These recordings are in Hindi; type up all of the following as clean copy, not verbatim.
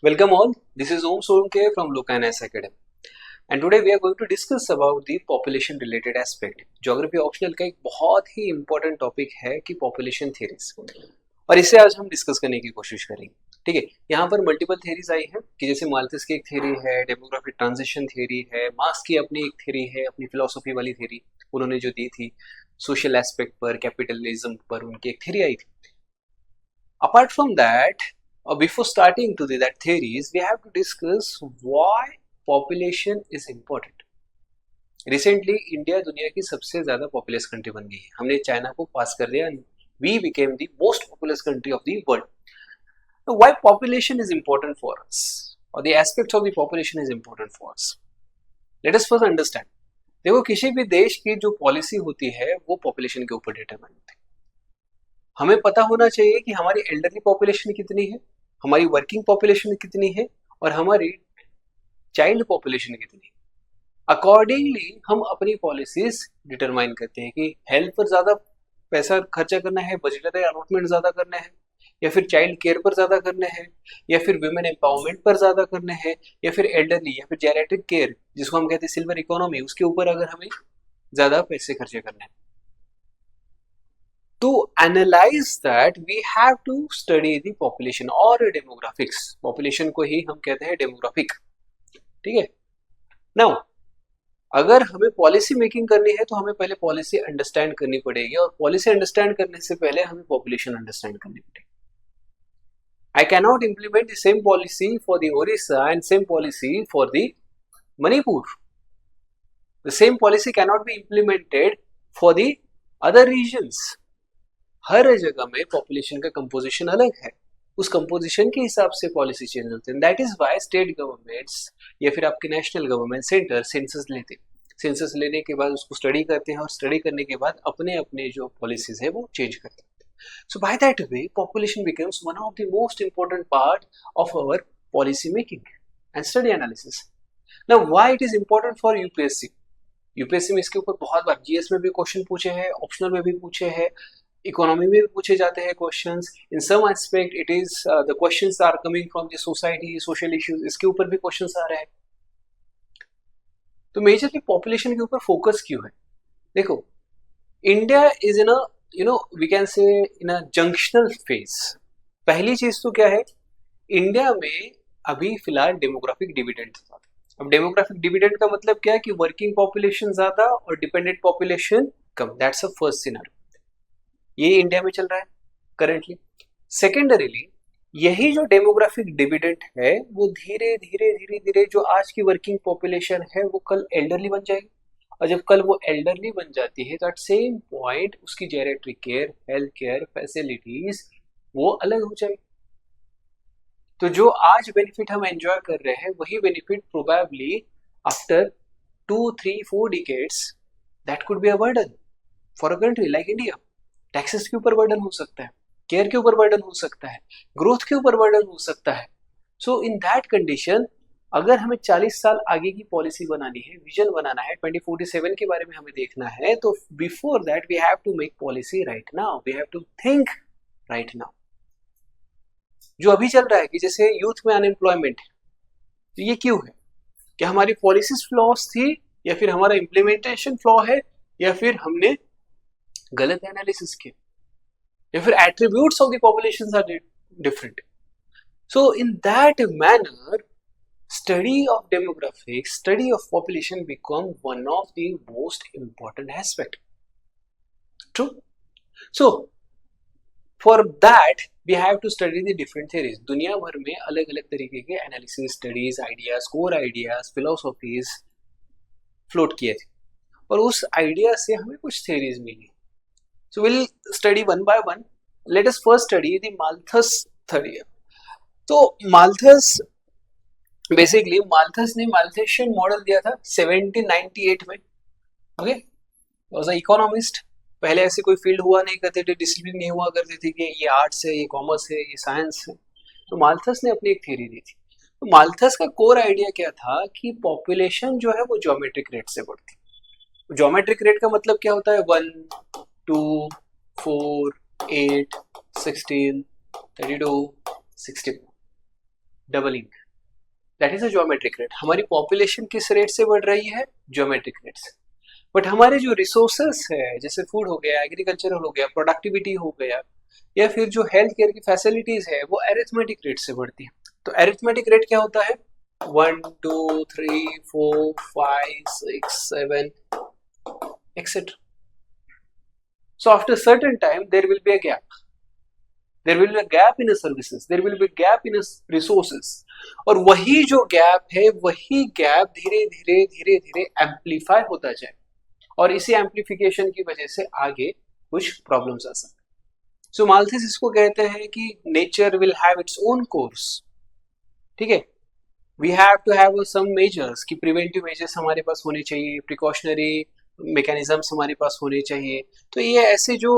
Welcome all. This is Om Solanke from Lucanas Academy. And today we are going to discuss about the population related aspect. Geography optional का एक बहुत ही important topic है कि population theories. और इसे आज हम डिस्कस करने की कोशिश करेंगे. ठीक है, यहाँ पर मल्टीपल थ्योरीज आई है कि जैसे माल्थस की एक थ्योरी है, डेमोग्राफिक ट्रांजिशन थ्योरी है, मार्क्स की अपनी एक थ्योरी है, अपनी फिलोसफी वाली थ्योरी उन्होंने जो दी थी, सोशल एस्पेक्ट पर, कैपिटलिज्म पर उनकी एक थ्योरी आई थी. Apart from that, before starting to that theories, we have to discuss why population is important. Recently, India दुनिया की सबसे ज़्यादा populous country बन गई है. हमने चाइना को पास कर दिया. We became the most populous country of the world. So why population is important for us, or the aspects of the population is important for us? Let us first understand. देखो, किसी भी देश की जो पॉलिसी होती है वो पॉपुलेशन के ऊपर डिटरमाइन होती है. हमें पता होना चाहिए कि हमारी एल्डरली पॉपुलेशन कितनी है, हमारी वर्किंग पॉपुलेशन कितनी है और हमारी चाइल्ड पॉपुलेशन कितनी है. अकॉर्डिंगली हम अपनी पॉलिसीज डिटरमाइन करते हैं कि हेल्थ पर ज़्यादा पैसा खर्चा करना है, बजटरी अलॉटमेंट ज़्यादा करना है, या फिर चाइल्ड केयर पर ज़्यादा करना है, या फिर वुमेन एम्पावरमेंट पर ज़्यादा करना है, या फिर एल्डरली या फिर जेरियाट्रिक केयर जिसको हम कहते हैं सिल्वर इकोनॉमी, उसके ऊपर अगर हमें ज़्यादा पैसे खर्चे करने हैं. To analyze that, we have to study the population or demographics. Population को ही हम कहते हैं demographic. ठीक है. Now, अगर हमें पॉलिसी मेकिंग करनी है तो हमें पहले पॉलिसी अंडरस्टैंड करनी पड़ेगी, और पॉलिसी अंडरस्टैंड करने से पहले हमें पॉपुलेशन अंडरस्टैंड करनी पड़ेगी. I cannot implement the same policy for the Orissa and same policy for the Manipur. The same policy cannot be implemented for the other regions. हर जगह में पॉपुलेशन का कंपोजिशन अलग है, उस कंपोजिशन के हिसाब से पॉलिसी चेंज होते हैं. That is why state governments या फिर आपके नेशनल गवर्नमेंट सेंटर सेंसस लेते हैं. सेंसस लेने के बाद उसको स्टडी करते हैं, और स्टडी करने के बाद अपने अपने जो पॉलिसीज है वो चेंज करते हैं. So by that way population becomes one of the most important part of our policy making and study analysis. Now why it is important for UPSC. UPSC में इसके ऊपर बहुत बार जीएस में भी क्वेश्चन पूछे हैं, ऑप्शनल में भी पूछे हैं, इकोनॉमी में भी पूछे जाते हैं questions. In some aspect it is the questions are coming from the society, social issues, इसके ऊपर भी क्वेश्चंस आ रहे हैं. तो मेजरली पॉपुलेशन के ऊपर फोकस क्यों है? देखो, India is in a we can say in a junctional phase. पहली चीज तो क्या है, इंडिया में अभी फिलहाल डेमोग्राफिक डिविडेंड था. अब डेमोग्राफिक डिविडेंड का मतलब क्या है कि वर्किंग पॉपुलेशन ज्यादा और dependent population come. That's a first scenario. ये इंडिया में चल रहा है करेंटली. सेकेंडरीली, यही जो डेमोग्राफिक डिविडेंड है वो धीरे धीरे धीरे धीरे जो आज की वर्किंग पॉपुलेशन है वो कल एल्डरली बन जाएगी, और जब कल वो एल्डरली बन जाती है तो एट सेम पॉइंट उसकी geriatric care, health care facilities वो अलग हो जाएगी. तो जो आज बेनिफिट हम एंजॉय कर रहे हैं वही benefit probably after 2-3-4 decades that could be a burden for a country like India. Taxes के ऊपर बर्डन हो सकता है, केयर के ऊपर बर्डन हो सकता है, ग्रोथ के ऊपर बर्डन हो सकता है. सो इन दैट कंडीशन, अगर हमें 40 साल आगे की पॉलिसी बनानी है, विजन बनाना है, 2047 के बारे में हमें देखना है, तो before that we have to make policy right now, we have to think right now. जो अभी चल रहा है कि जैसे यूथ में अनएम्प्लॉयमेंट, तो ये क्यों है? क्या हमारी पॉलिसीज फ्लॉज थी, या फिर हमारा इम्प्लीमेंटेशन फ्लॉ है, या फिर हमने गलत एनालिसिस किया, या फिर attributes of the population are different. So in that manner study of demographics, study of population become one of the most important aspect. True. So for that we have to study the different theories. दुनिया भर में अलग अलग तरीके के analysis, studies, ideas, core ideas, philosophies float किए थे, और उस आइडिया से हमें कुछ थ्योरीज मिली. So we'll study one by one. Let us first study the Malthus theory. तो Malthus basically ने Malthusian मॉडल दिया था 1798 में. Okay, was a economist. पहले ऐसे कोई फील्ड हुआ नहीं करते थे, डिसिप्लिन नहीं हुआ करती थी कि ये आर्ट्स है, ये कॉमर्स है, ये साइंस है. तो माल्थस ने अपनी एक थ्योरी दी थी. तो माल्थस का कोर आइडिया क्या था कि पॉपुलेशन जो है वो ज्योमेट्रिक रेट से बढ़ती. ज्योमेट्रिक रेट का मतलब क्या होता है? 1, 2, 4, 8, 16, 32, 64. Doubling, that is a geometric rate. हमारी पॉपुलेशन किस रेट से बढ़ रही है? ज्योमेट्रिक रेट से। बट हमारे जो रिसोर्सेस है, जैसे फूड हो गया, एग्रीकल्चरल हो गया, प्रोडक्टिविटी हो गया, या फिर जो हेल्थ केयर की फैसिलिटीज है, वो अरिथमेटिक रेट से बढ़ती है। तो अरिथमेटिक रेट क्या होता है? 1 2 3 4 5 6 7 etc. So after a certain time there will be a gap. There will be a gap in the services, there will be a gap in the resources, और वही जो गैप है, वही गैप धीरे धीरे धीरे धीरे एम्पलीफाई होता जाए, और इसी एम्पलीफिकेशन की वजह से आगे कुछ प्रॉब्लम्स आ सकते हैं। सो माल्थीज इसको कहते हैं कि nature will have its own course, ठीक है। We have to have some measures, कि प्रिवेंटिव मेजर्स हमारे पास होने चाहिए, प्रिकॉशनरी मैकेनिज्म्स हमारे पास होने चाहिए। तो ये ऐसे जो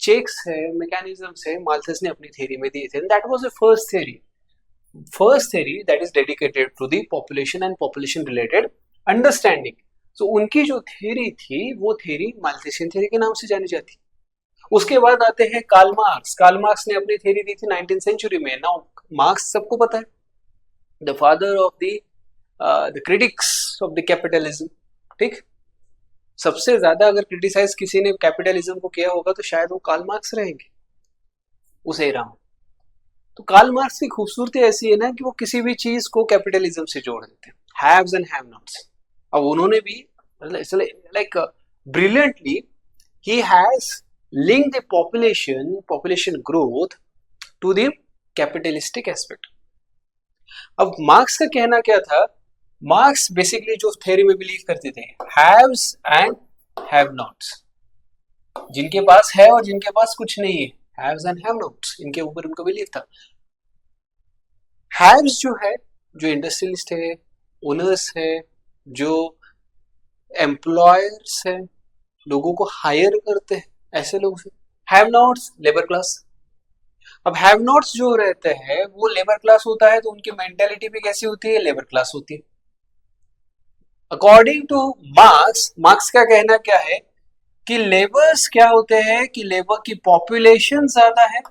चेक्स है, मैकेनिज्म्स है, माल्थस ने अपनी थ्योरी में दिए थे। That was the first theory that is dedicated to the population and population related understanding. So उनकी जो थ्योरी थी, वो थ्योरी माल्थेशियन थ्योरी के नाम से जानी जाती। उसके बाद आते हैं कार्ल मार्क्स। कार्ल मार्क्स ने अपनी थ्योरी दी थी 19th सेंचुरी में। नाउ मार्क्स सबको पता है, the father of the critics of the capitalism, ठीक। सबसे ज्यादा अगर क्रिटिसाइज किसी ने कैपिटलिज्म को किया होगा तो शायद वो कार्ल मार्क्स रहेंगे उस एरा में। तो कार्ल मार्क्स की खूबसूरती ऐसी है ना कि वो किसी भी चीज को कैपिटलिज्म से जोड़ देते हैं, हैव्स एंड हैव नॉट्स। अब उन्होंने भी लाइक ब्रिलियंटली ही has linked the population growth to the capitalistic aspect. अब मार्क्स का कहना क्या था? मार्क्स बेसिकली जो थ्योरी में बिलीव करते थे, हैव्स एंड हैव नॉट्स, जिनके पास है और जिनके पास कुछ नहीं है, हैव्स एंड हैव नॉट्स, इनके ऊपर उनका बिलीव था। हैव्स जो है, जो इंडस्ट्रियलिस्ट है, ओनर्स है, जो एम्प्लॉयर्स है, लोगों को हायर करते हैं, ऐसे लोग हैं। Have nots labour class. अब हैव नॉट्स जो रहते हैं वो लेबर क्लास होता है, तो उनकी मेंटेलिटी भी कैसी होती है? लेबर क्लास होती है। अकॉर्डिंग टू मार्क्स का कहना क्या है कि लेबर्स क्या होते हैं कि लेबर की पॉपुलेशन ज्यादा है,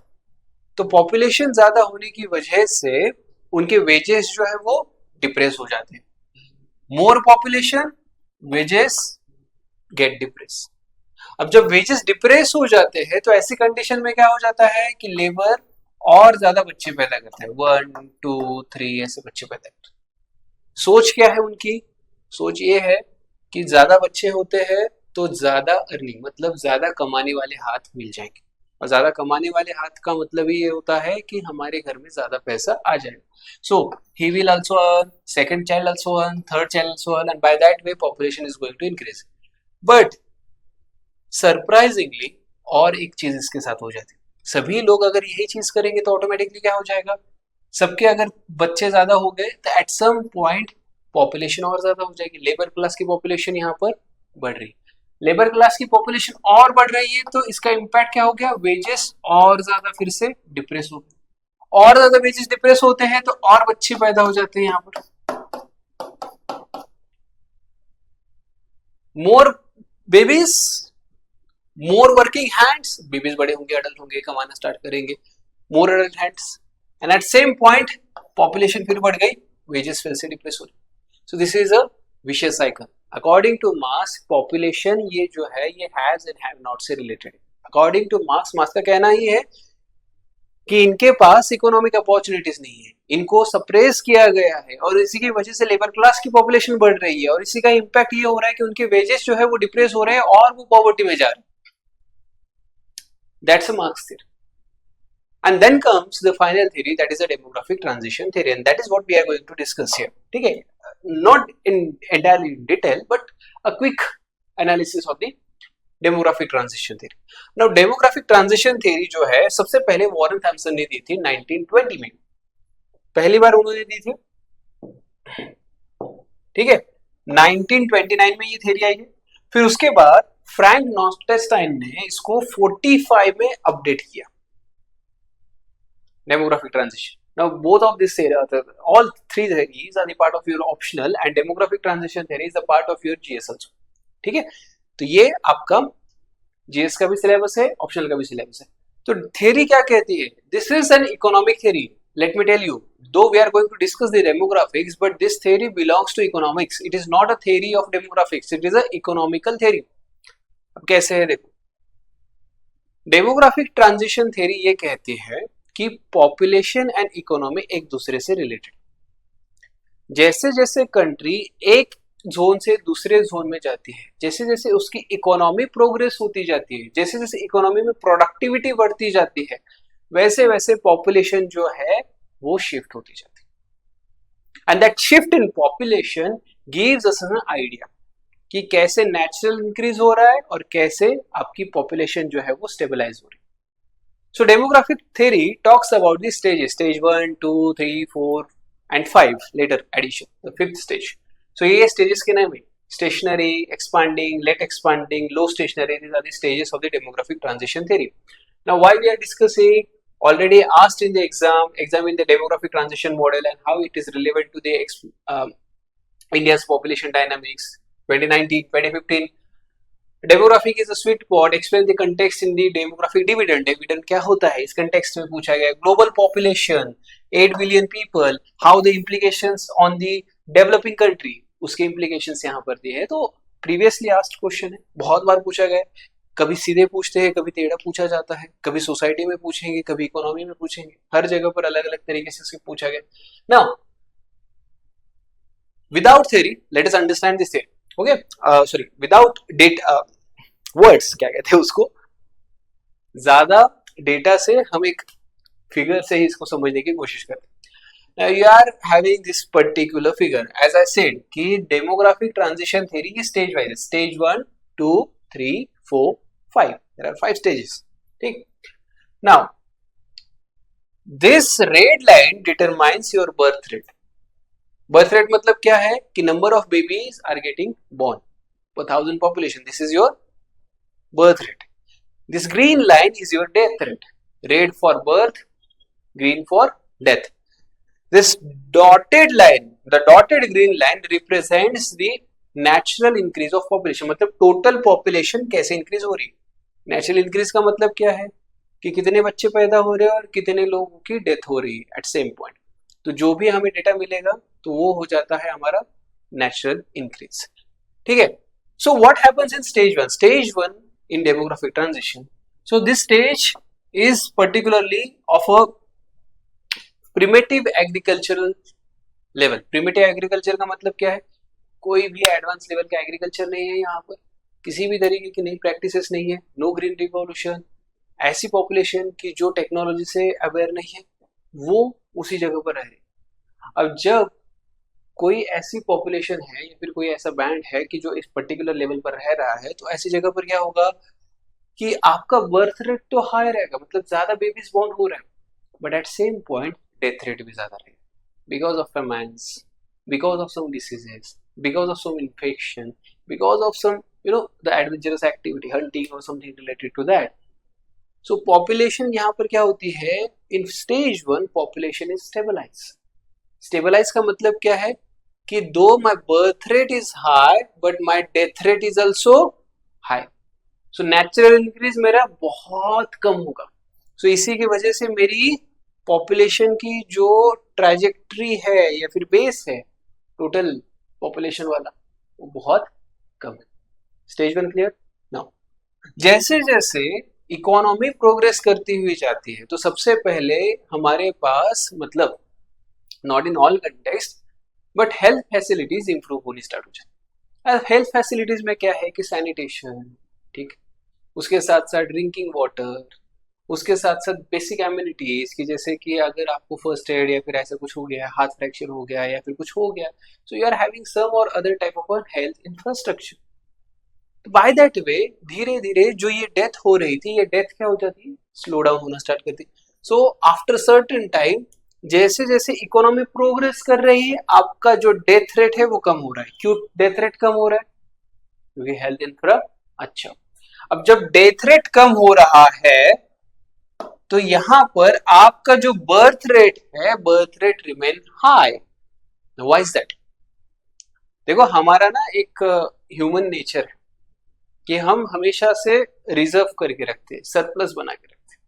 तो पॉपुलेशन ज्यादा होने की वजह से उनके वेजेस जो है वो डिप्रेस हो जाते हैं। More population, wages gate depress. अब जब वेजेस डिप्रेस हो जाते हैं तो ऐसी कंडीशन में क्या हो जाता है कि लेबर और ज्यादा बच्चे पैदा करते हैं, 1 2 3 ऐसे बच्चे पैदा करते हैं। सोच क्या है उनकी? सोच ये है कि ज्यादा बच्चे होते हैं तो ज्यादा अर्निंग, मतलब ज्यादा कमाने वाले हाथ मिल जाएंगे, और ज्यादा कमाने वाले हाथ का मतलब ये होता है कि हमारे घर में ज्यादा पैसा आ जाएगा। So he will also earn, second child also earn, third child also earn, and by that way population is going to increase. But surprisingly और एक चीज इसके साथ हो जाती है, सभी लोग अगर यही चीज करेंगे तो ऑटोमेटिकली क्या हो जाएगा? सबके अगर बच्चे ज्यादा हो गए तो एट सम पॉइंट पॉपुलेशन और ज्यादा हो जाएगी। लेबर क्लास की पॉपुलेशन यहाँ पर बढ़ रही है, लेबर क्लास की पॉपुलेशन और बढ़ रही है, तो इसका इम्पैक्ट क्या हो गया? वेजेस और ज्यादा फिर से डिप्रेस हो गए, और ज्यादा वेजेस डिप्रेस होते हैं तो और बच्चे पैदा हो जाते हैं यहाँ पर। More babies, more working hands, babies बड़े होंगे, अडल्ट होंगे, कमाना स्टार्ट करेंगे, more adult hands, and at same point population फिर बढ़ गई, वेजेस फिर से डिप्रेस हो रही। So this is a vicious cycle. According to Marx population ये जो है ये हैव्स एंड हैव नॉट से रिलेटेड है। अकॉर्डिंग टू मार्क्स का कहना ये है कि इनके पास इकोनॉमिक अपॉर्चुनिटीज नहीं है, इनको सप्रेस किया गया है, और इसी की वजह से लेबर क्लास की पॉपुलेशन बढ़ रही है, और इसी का इम्पैक्ट ये हो रहा है कि उनके वेजेस जो है वो डिप्रेस हो रहे हैं और वो पॉवर्टी में जा रहे हैं। That's a Marx theory. And then comes the final theory, that is a demographic transition theory, and that is what we are going to discuss here. ठीक है, not in entirely in detail, but a quick analysis of the demographic transition theory. Now demographic transition theory जो है सबसे पहले वॉरेन थॉम्सन ने दी थी 1920 में, पहली बार उन्होंने दी थी, ठीक है। 1929 में ये थ्योरी आई है। फिर उसके बाद फ्रैंक नॉस्टेस्टाइन ने इसको 45 में अपडेट किया, demographic transition. Now both of this all three theories are the part of your optional, and demographic transition theory is a part of your GS also, ठीक है। तो ये आपका GS का भी सिलेबस है, ऑप्शनल का भी सिलेबस है। तो थ्योरी क्या कहती है? This is an economic theory, let me tell you, though we are going to discuss the demographics, but this theory belongs to economics. It is not a theory of demographics, it is a economical theory. अब कैसे है देखो, डेमोग्राफिक ट्रांजिशन थ्योरी ये कहती है कि पॉपुलेशन एंड इकोनॉमी एक दूसरे से रिलेटेड। जैसे जैसे कंट्री एक जोन से दूसरे जोन में जाती है, जैसे जैसे उसकी इकोनॉमी प्रोग्रेस होती जाती है, जैसे जैसे इकोनॉमी में प्रोडक्टिविटी बढ़ती जाती है, वैसे वैसे पॉपुलेशन जो है वो शिफ्ट होती जाती है। And that shift in population gives us an idea कि कैसे नेचुरल इंक्रीज हो रहा है और कैसे आपकी पॉपुलेशन जो है वो स्टेबलाइज हो रही है। So demographic theory talks about the stages, stage 1, 2, 3, 4 and 5 later addition, the fifth stage. So ये stages के नाम है, stationary, expanding, late expanding, low stationary. These are the stages of the demographic transition theory. Now why we are discussing, already asked in the exam, examine the demographic transition model and how it is relevant to the India's population dynamics 2019, 2015. Demographic is a sweet spot, explain the context in the demographic dividend. Dividend क्या होता है इस कंटेक्स्ट में पूछा गया। Global population 8 billion people, how the implications on the developing country, उसके इम्प्लीकेशंस यहाँ पर दिए हैं। तो प्रीवियसली आस्क्ड क्वेश्चन है, बहुत बार पूछा गया, कभी सीधे पूछते हैं, कभी टेढ़ा पूछा जाता है, कभी सोसाइटी में पूछेंगे, कभी इकोनॉमी में पूछेंगे, हर जगह पर अलग अलग तरीके से इसको पूछा गया। Now without theory let us understand this theory. Okay, sorry, without words क्या कहते हैं उसको, ज्यादा डेटा से हम एक फिगर से ही इसको समझने की कोशिश करते हैं। You are having this particular figure, as I said कि डेमोग्राफिक ट्रांजिशन थ्योरी ये स्टेज वाइज है, स्टेज 1, 2, 3, 4, 5, देयर आर 5 स्टेजेस। ठीक, now this red line determines your birth rate. Birth rate मतलब क्या है कि number of babies are getting born per 1000 population. This is your birth rate. This green line is your death rate. Red for birth, green for death. This dotted line, the dotted green line represents the natural increase of population. मतलब total population कैसे increase हो रही है। Natural increase का मतलब क्या है कि कितने बच्चे पैदा हो रहे हैं और कितने लोगों की डेथ हो रही है at same point. तो जो भी हमें डेटा मिलेगा तो वो हो जाता है हमारा नेचुरल इंक्रीज। ठीक है, so what happens in stage 1? Stage 1 in demographic transition, so this stage is particularly of a primitive agricultural level. Primitive agriculture का मतलब क्या है, कोई भी एडवांस लेवल का एग्रीकल्चर नहीं है यहाँ पर, किसी भी तरीके की नई प्रैक्टिसेस नहीं है, नो ग्रीन रिवॉल्यूशन। ऐसी पॉपुलेशन की जो टेक्नोलॉजी से अवेयर नहीं है वो उसी जगह पर रहे। अब जब कोई ऐसी पॉपुलेशन है या फिर कोई ऐसा बैंड है कि जो इस पर्टिकुलर लेवल पर रह रहा है, तो ऐसी जगह पर क्या होगा कि आपका बर्थ रेट तो हाई रहेगा, मतलब ज्यादा बेबीज बोर्न हो रहे हैं, but at same point death rate भी ज्यादा रहेगा, because of famines, because of some diseases, because of some infection, because of some the adventurous activity, hunting और something related to that. So population यहाँ पर क्या होती है, in stage 1 population is stabilize. Stabilize का मतलब क्या है कि though my birth rate is high but my death rate is also high, so natural increase मेरा बहुत कम होगा। सो इसी की वजह से मेरी पॉपुलेशन की जो ट्रैजेक्टरी है या फिर बेस है टोटल पॉपुलेशन वाला, वो बहुत कम है। Stage 1 clear. नाउ जैसे जैसे इकोनॉमी प्रोग्रेस करती हुई जाती है, तो सबसे पहले हमारे पास, मतलब not in all context but health facilities improve होनी स्टार्ट हो जाती है। हेल्थ फैसिलिटीज में क्या है कि सैनिटेशन, ठीक, उसके साथ साथ ड्रिंकिंग वाटर, उसके साथ साथ बेसिक एम्यूनिटीज की जैसे कि अगर आपको फर्स्ट एड या फिर ऐसा कुछ हो गया, हाथ फ्रैक्चर हो गया या फिर कुछ हो गया, so you are having some और other type of health infrastructure. तो बाय दैट वे धीरे धीरे जो ये डेथ हो रही थी, ये डेथ क्या हो जाती है, स्लो डाउन होना स्टार्ट करती। सो आफ्टर सर्टेन टाइम जैसे जैसे इकोनॉमी प्रोग्रेस कर रही है, आपका जो डेथ रेट है वो कम हो रहा है। क्यों डेथ रेट कम हो रहा है, क्योंकि हेल्थ इंफ्रा अच्छा। अब जब डेथ रेट कम हो रहा है तो यहां पर आपका जो बर्थ रेट है, birth rate remain high. Why is that? देखो हमारा ना एक ह्यूमन नेचर है कि हम हमेशा से रिजर्व करके रखते हैं, सरप्लस बना के रखते हैं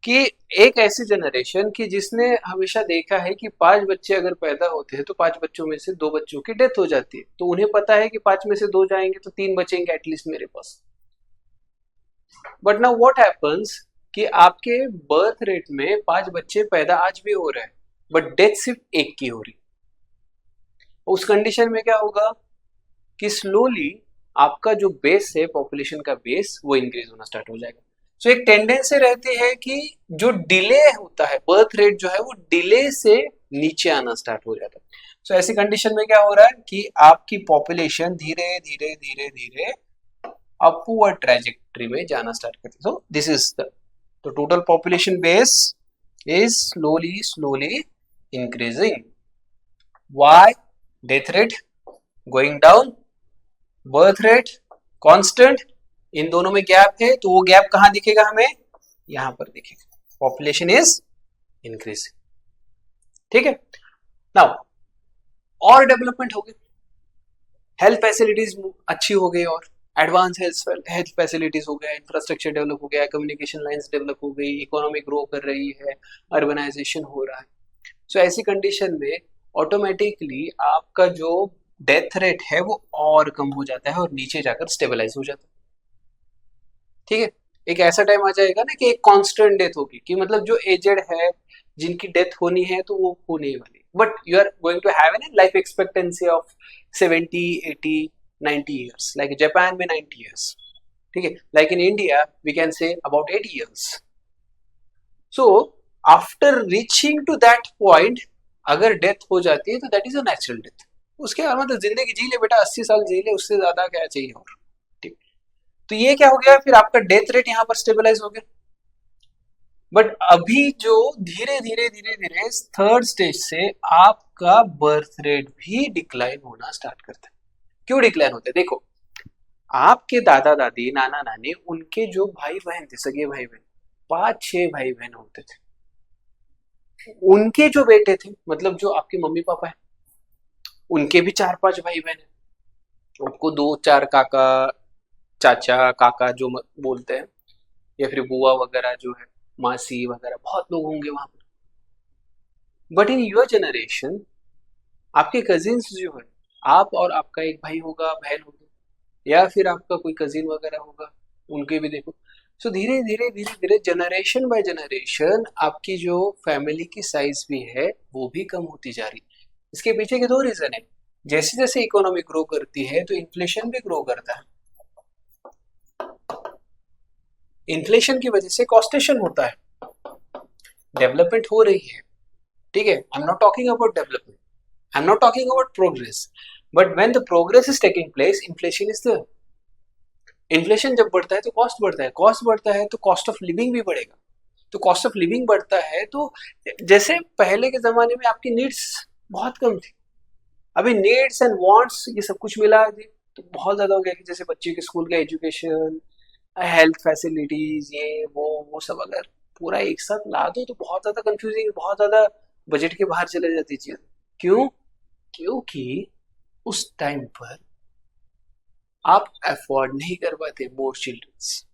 कि एक ऐसी जनरेशन की जिसने हमेशा देखा है कि 5 बच्चे अगर पैदा होते हैं तो 5 बच्चों में से 2 बच्चों की डेथ हो जाती है, तो उन्हें पता है कि 5 में से 2 जाएंगे तो 3 बचेंगे एटलीस्ट मेरे पास। बट नाउ व्हाट हैपन्स कि आपके बर्थ रेट में 5 बच्चे पैदा आज भी हो रहे हैं, बट डेथ सिर्फ एक की हो रही। उस कंडीशन में क्या होगा कि स्लोली आपका जो बेस है, पॉपुलेशन का बेस, वो इंक्रीज होना स्टार्ट हो जाएगा। सो एक टेंडेंसी रहती है कि जो डिले होता है, बर्थ रेट जो है वो डिले से नीचे आना स्टार्ट हो जाता है। सो ऐसी कंडीशन में क्या हो रहा है कि आपकी पॉपुलेशन धीरे धीरे धीरे धीरे अपवर्ड ट्रैजेक्टरी में जाना स्टार्ट करती है। So this is the total population base is slowly increasing. Why? Death rate going down, birth rate constant, इन दोनों में गैप है, तो वो गैप कहां दिखेगा हमें? यहां पर दिखेगा, पॉपुलेशन इज इंक्रीजिंग। ठीक है। नाउ और डेवलपमेंट हो गई, हेल्थ फैसिलिटीज अच्छी हो गई, और एडवांस हेल्थ फैसिलिटीज हो गया, इंफ्रास्ट्रक्चर डेवलप हो गया, कम्युनिकेशन लाइंस डेवलप हो गई, इकोनॉमी ग्रो कर रही है, अर्बनाइजेशन हो रहा है। सो ऐसी कंडीशन में ऑटोमेटिकली आपका जो डेथ रेट है वो और कम हो जाता है और नीचे जाकर स्टेबलाइज हो जाता है। ठीक है। एक ऐसा टाइम आ जाएगा ना कि एक कांस्टेंट डेथ होगी, कि मतलब जो एजेड है, जिनकी डेथ होनी है तो वो होने वाली, but you are going to have an life expectancy of 70, 80, 90 years, like Japan में 90 ईयर्स। ठीक है। Like in India we can say about 80 years. So after reaching to that point अगर डेथ हो जाती है तो that is a natural death. उसके बाद मतलब जिंदगी जी ले बेटा, 80 साल जी ले, उससे ज्यादा क्या चाहिए और। ठीक। तो ये क्या हो गया, फिर आपका डेथ रेट यहाँ पर स्टेबलाइज हो गया। बट अभी जो धीरे धीरे धीरे धीरे थर्ड स्टेज से आपका बर्थ रेट भी डिक्लाइन होना स्टार्ट करता है। क्यों डिक्लाइन होता है? देखो, आपके दादा दादी, नाना नानी, उनके जो भाई बहन थे, सगे भाई बहन, 5-6 भाई बहन होते थे। उनके जो बेटे थे, मतलब जो आपके मम्मी पापा है, उनके भी 4-5 भाई बहन है। आपको 2-4 काका, चाचा, काका जो बोलते हैं, या फिर बुआ वगैरह जो है, मासी वगैरह, बहुत लोग होंगे वहां पर। बट इन योर जनरेशन आपके कजिन्स जो है, आप और आपका एक भाई होगा, बहन होगी, या फिर आपका कोई कजिन वगैरह होगा, उनके भी देखो। सो धीरे धीरे धीरे धीरे जनरेशन बाय जनरेशन आपकी जो फैमिली की साइज भी है वो भी कम होती जा रही है। इसके पीछे के 2 रीजन है। जैसे जैसे इकोनॉमी ग्रो करती है तो इन्फ्लेशन भी ग्रो करता है। इन्फ्लेशन की वजह से कॉस्टेशन होता है, डेवलपमेंट हो रही है। ठीक है। I am not talking about development, I am not talking about progress, but when the progress is taking place, inflation is there. Inflation जब बढ़ता है तो कॉस्ट बढ़ता है, कॉस्ट बढ़ता है तो कॉस्ट ऑफ लिविंग भी बढ़ेगा, तो कॉस्ट ऑफ लिविंग बढ़ता है तो जैसे पहले के जमाने में आपकी नीड्स बहुत कम थी, अभी नीड्स एंड वांट्स ये सब कुछ मिला है तो बहुत ज्यादा हो गया। कि जैसे बच्चे के स्कूल का एजुकेशन, हेल्थ फैसिलिटीज, ये वो सब अगर पूरा एक साथ ला दो तो बहुत ज्यादा कंफ्यूजिंग, बहुत ज्यादा बजट के बाहर चले जाती चीज। क्यों? क्योंकि उस टाइम पर आप अफोर्ड नहीं कर पाते मोर चिल्ड्रंस।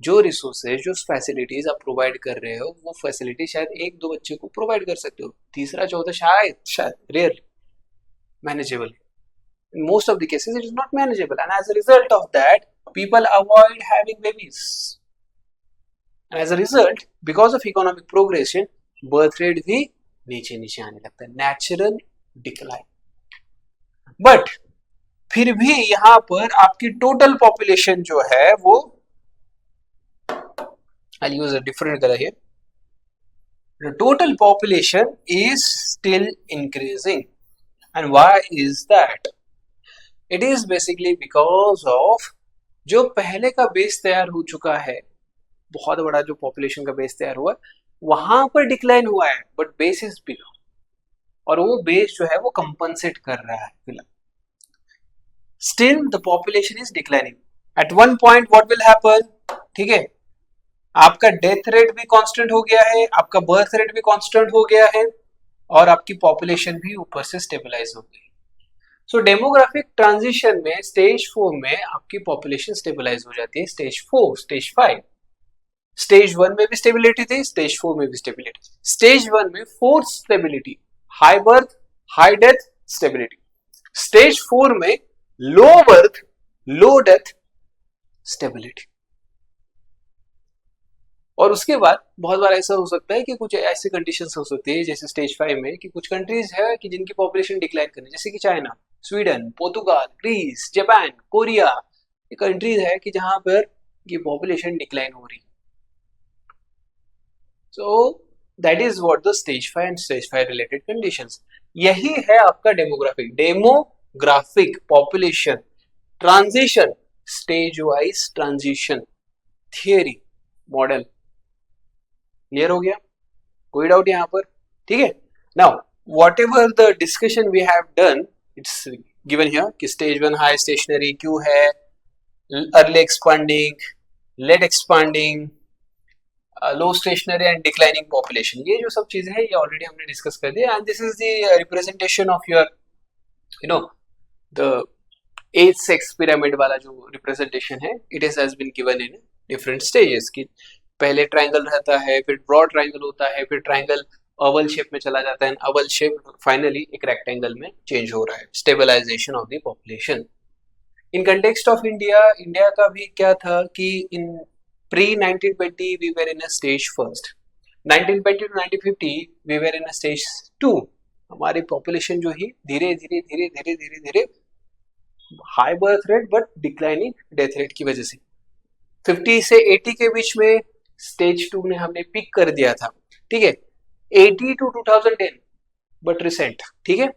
जो रिसोर्सेज, जो फैसिलिटीज आप प्रोवाइड कर रहे हो, वो फैसिलिटी शायद 1-2 बच्चे को प्रोवाइड कर सकते हो, तीसरा चौथा शायद शायद rare manageable. In most of the cases it is not manageable, and as a result of that people avoid having babies, and as a result because of economic progression birth rate भी नीचे नीचे आने लगता है, नेचुरल डिक्लाइन। बट फिर भी यहां पर आपकी टोटल पॉपुलेशन जो है वो, I'll use a different color here, the total population is still increasing. And why is that? It is basically because of जो पहले का बेस तैयार हो चुका है, बहुत बड़ा जो पॉपुलेशन का बेस तैयार हुआ, वहां पर डिक्लाइन हुआ है, बट बेस इज बिलो, और वो बेस जो है वो कंपनसेट कर रहा है फिलहाल। Still the population is declining. At one point what will happen? ठीक है, आपका डेथ रेट भी कांस्टेंट हो गया है, आपका बर्थ रेट भी कांस्टेंट हो गया है, और आपकी पॉपुलेशन भी ऊपर से स्टेबलाइज हो गई। सो डेमोग्राफिक ट्रांजिशन में स्टेज 4 में आपकी पॉपुलेशन स्टेबलाइज हो जाती है, स्टेज 4, स्टेज 5। स्टेज 1 में भी स्टेबिलिटी थी, स्टेज 4 में भी स्टेबिलिटी। स्टेज 1 में force stability, high birth, high death, stability. Stage 4 में लो बर्थ, लो डेथ, स्टेबिलिटी। और उसके बाद बहुत बार ऐसा हो सकता है कि कुछ ऐसी कंडीशंस हो सकती है जैसे स्टेज 5 में कि कुछ कंट्रीज है कि जिनकी पॉपुलेशन डिक्लाइन करनी, जैसे कि China, Sweden, Portugal, Greece, Japan, Korea, ये कंट्रीज है कि जहां पर ये पॉपुलेशन डिक्लाइन हो रही है। So that is what the stage 5 and stage 5 related conditions. यही है आपका demographic population transition, stage wise transition theory model. Clear हो गया? कोई डाउट यहां पर? ठीक है। Now whatever the discussion we have done, it's given here कि स्टेज 1 हाई स्टेशनरी क्यों है, early expanding, late expanding, low stationary and declining population, ये जो सब चीजें हैं ये ऑलरेडी हमने डिस्कस कर दिया। And this is the representation of your the age sex pyramid वाला जो रिप्रेजेंटेशन है, it is has been given in different stages की पहले ट्राइंगल रहता है, फिर ब्रॉड ट्राइंगल होता है, फिर ट्राइंगल ओवल शेप में चला जाता है, ओवल शेप फाइनली एक रेक्टेंगल में चेंज हो रहा है। Stabilisation of the population in context of India. India का भी क्या था कि in pre 1920 we were in a stage first, 1920 to 1950 we were in a stage 2। हमारी पॉपुलेशन जो ही धीरे धीरे धीरे धीरे धीरे धीरे high birth rate but declining death rate की वजह से 50 से 80 के बीच में स्टेज 2 ने हमने पिक कर दिया था। ठीक है, 80 टू 2010 बट रिसेंट। ठीक है,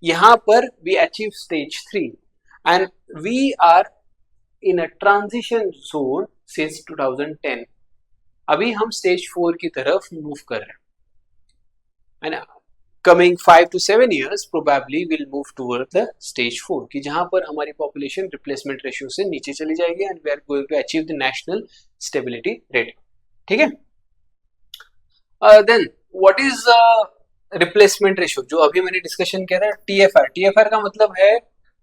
यहां पर we achieve stage 3 and we are in a transition zone since 2010। अभी हम स्टेज 4 की तरफ मूव कर रहे हैं and coming 5 to 7 years probably will move toward the stage 4 कि जहां पर हमारी पॉपुलेशन रिप्लेसमेंट रेशियो से नीचे चली जाएगी and we are going to achieve the national stability rate. ठीक है, then what is replacement ratio जो अभी मैंने डिस्कशन किया था, टीएफआर। टीएफआर का मतलब है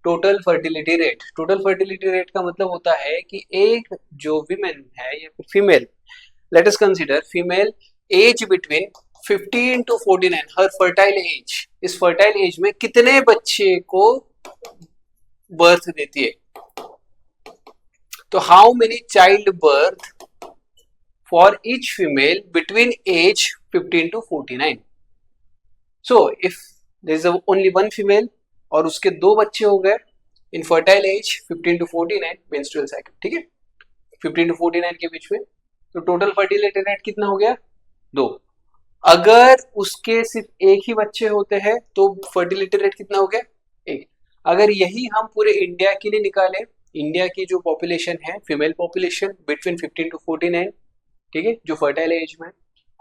total fertility rate. Total fertility rate का मतलब होता है कि एक जो विमेन है या फिर female, let us consider female age between 15 to 49, her fertile age, इस फर्टाइल एज में कितने बच्चे को बर्थ देती है। तो how many child birth for each female between age 15 to 49। So if there is only one female और उसके दो बच्चे हो गए इन fertile age 15 to 49 menstrual cycle. ठीक है, 15 to 49 के बीच में, तो टोटल फर्टिलिटी रेट कितना हो गया? 2। अगर उसके सिर्फ एक ही बच्चे होते हैं तो फर्टिलिटी रेट कितना हो गया? 1। अगर यही हम पूरे इंडिया के लिए निकालें, इंडिया की जो पॉपुलेशन है फीमेल पॉपुलेशन बिटवीन 15 to 49, ठीक है, जो फर्टाइल एज में,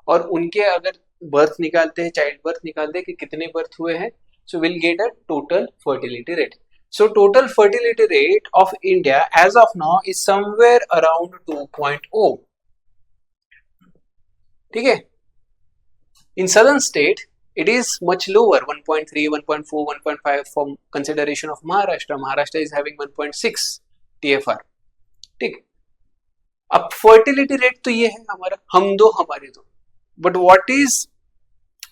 और उनके अगर बर्थ निकालते हैं, चाइल्ड बर्थ निकालते हैं कि कितने बर्थ हुए हैं, so will get a total fertility rate. So total fertility rate of India as of now is somewhere around 2.0। ठीक है, in southern state it is much lower, 1.3, 1.4, 1.5 from consideration of Maharashtra is having 1.6 TFR। ठीक, अब फर्टिलिटी रेट तो ये है हमारा, हम दो हमारे दो, but what is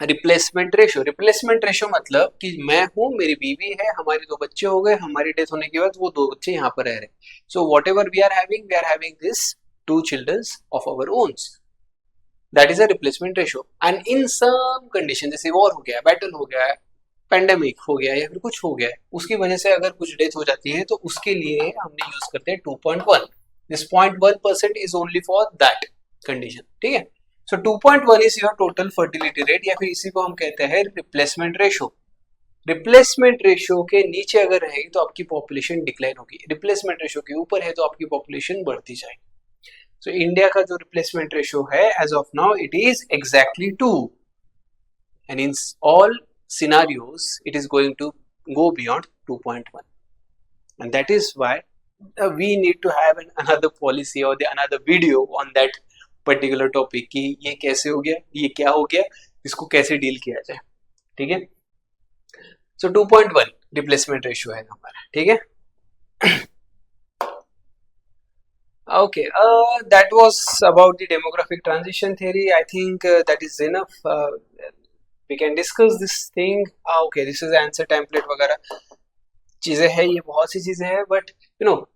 replacement ratio? Replacement ratio मतलब कि मैं हूं, मेरी बीवी है, हमारे दो बच्चे हो गए, हमारी डेथ होने के बाद वो दो बच्चे यहाँ पर रह रहे, so whatever we are having this 2 children of our own, that is a replacement ratio. And in some condition, जैसे वॉर हो गया, बैटल हो गया, पेंडेमिक हो गया या फिर कुछ हो गया, उसकी वजह से अगर कुछ डेथ हो जाती है तो उसके लिए हमने यूज करते हैं 2.1। This 0.1% is only for that condition. ठीक है, सो 2.1 is your total fertility rate, या फिर इसी को हम कहते हैं रिप्लेसमेंट रेशियो। रिप्लेसमेंट रेशियो के नीचे अगर रहेगी तो आपकी पॉपुलेशन डिक्लाइन होगी, रिप्लेसमेंट रेशियो के ऊपर है तो आपकी पॉपुलेशन बढ़ती जाएगी। So इंडिया का जो रिप्लेसमेंट रेशियो है as of now it is exactly 2 and in all scenarios it is going to go beyond 2.1 and that is why we need to have another policy or another video on that particular topic कि ये कैसे हो गया, ये क्या हो गया, इसको कैसे डील किया जाए। ठीक है, so 2.1 रिप्लेसमेंट रेशियो है हमारा। ठीक है, Okay, that was about the demographic transition theory. I think that is enough. We can discuss this thing. Okay, this is answer template वगैरह चीजें हैं, ये बहुत सी चीजें हैं, but you know,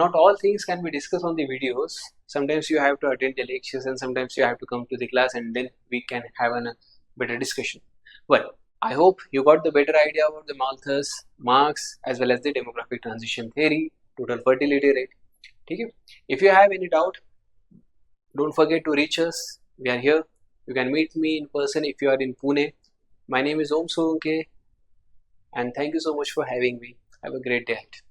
not all things can be discussed on the videos. Sometimes you have to attend the lectures, and sometimes you have to come to the class, and then we can have a better discussion. Well, I hope you got the better idea about the Malthus, Marx, as well as the demographic transition theory, total fertility rate. ठीक है? If you have any doubt, don't forget to reach us. We are here. You can meet me in person if you are in Pune. My name is Om Solanke, and thank you so much for having me. Have a great day ahead.